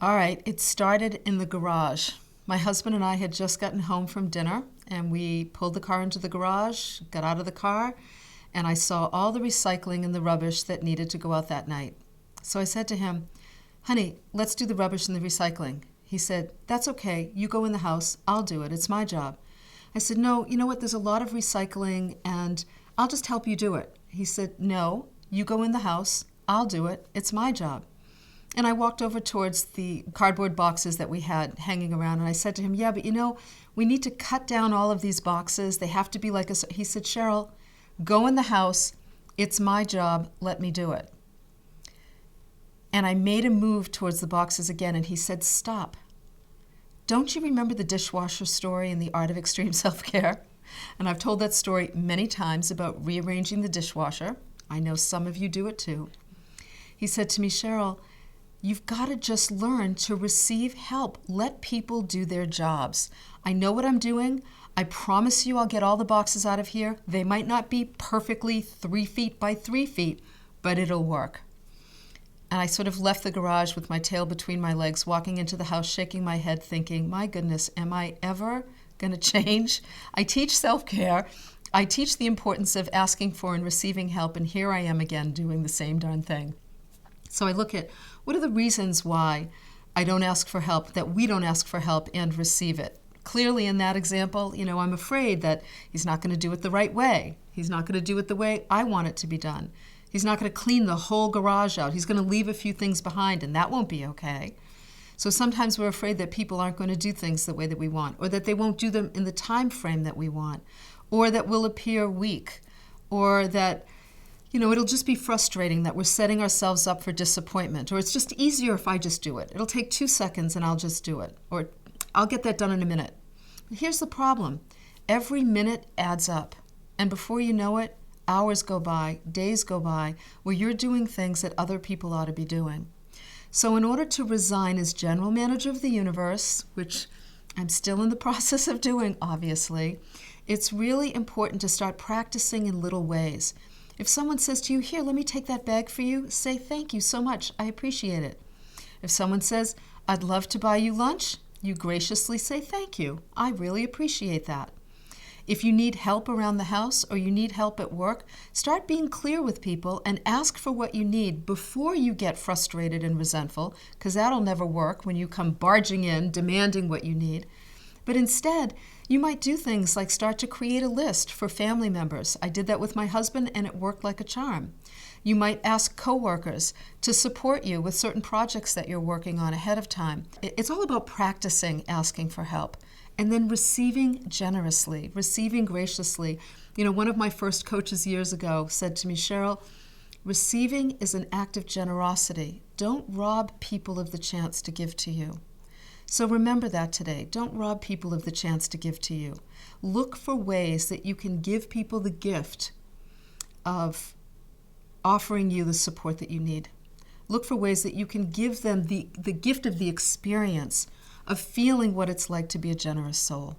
All right, it started in the garage. My husband and I had just gotten home from dinner, and we pulled the car into the garage, got out of the car, and I saw all the recycling and the rubbish that needed to go out that night. So I said to him, "Honey, let's do the rubbish and the recycling." He said, "That's okay. You go in the house. I'll do it. It's my job." I said, "No, you know what? There's a lot of recycling, and I'll just help you do it." He said, "No, you go in the house. I'll do it. It's my job." And I walked over towards the cardboard boxes that we had hanging around, and I said to him, "Yeah, but we need to cut down all of these boxes. They have to be like a..." He said, "Cheryl, go in the house. It's my job. Let me do it." And I made a move towards the boxes again, and he said, "Stop. Don't you remember the dishwasher story in The Art of Extreme Self-Care?" And I've told that story many times about rearranging the dishwasher. I know some of you do it too. He said to me, "Cheryl, you've got to just learn to receive help. Let people do their jobs. I know what I'm doing. I promise you I'll get all the boxes out of here. They might not be perfectly 3 feet by 3 feet, but it'll work." And I sort of left the garage with my tail between my legs, walking into the house, shaking my head, thinking, my goodness, am I ever going to change? I teach self-care. I teach the importance of asking for and receiving help, and here I am again doing the same darn thing. So I look at what are the reasons why I don't ask for help, that we don't ask for help and receive it. Clearly in that example, I'm afraid that he's not going to do it the right way. He's not going to do it the way I want it to be done. He's not going to clean the whole garage out. He's going to leave a few things behind, and that won't be okay. So sometimes we're afraid that people aren't going to do things the way that we want, or that they won't do them in the time frame that we want, or that we'll appear weak, or that it'll just be frustrating that we're setting ourselves up for disappointment, or it's just easier if I just do it. It'll take 2 seconds and I'll just do it, or I'll get that done in a minute. But here's the problem. Every minute adds up, and before you know it, hours go by, days go by, where you're doing things that other people ought to be doing. So in order to resign as general manager of the universe, which I'm still in the process of doing, obviously, it's really important to start practicing in little ways. If someone says to you, "Here, let me take that bag for you," say, "Thank you so much. I appreciate it." If someone says, "I'd love to buy you lunch," you graciously say, "Thank you. I really appreciate that." If you need help around the house or you need help at work, start being clear with people and ask for what you need before you get frustrated and resentful, because that'll never work when you come barging in demanding what you need. But instead, you might do things like start to create a list for family members. I did that with my husband, and it worked like a charm. You might ask coworkers to support you with certain projects that you're working on ahead of time. It's all about practicing asking for help and then receiving generously, receiving graciously. One of my first coaches years ago said to me, "Cheryl, receiving is an act of generosity. Don't rob people of the chance to give to you." So remember that today. Don't rob people of the chance to give to you. Look for ways that you can give people the gift of offering you the support that you need. Look for ways that you can give them the gift of the experience of feeling what it's like to be a generous soul.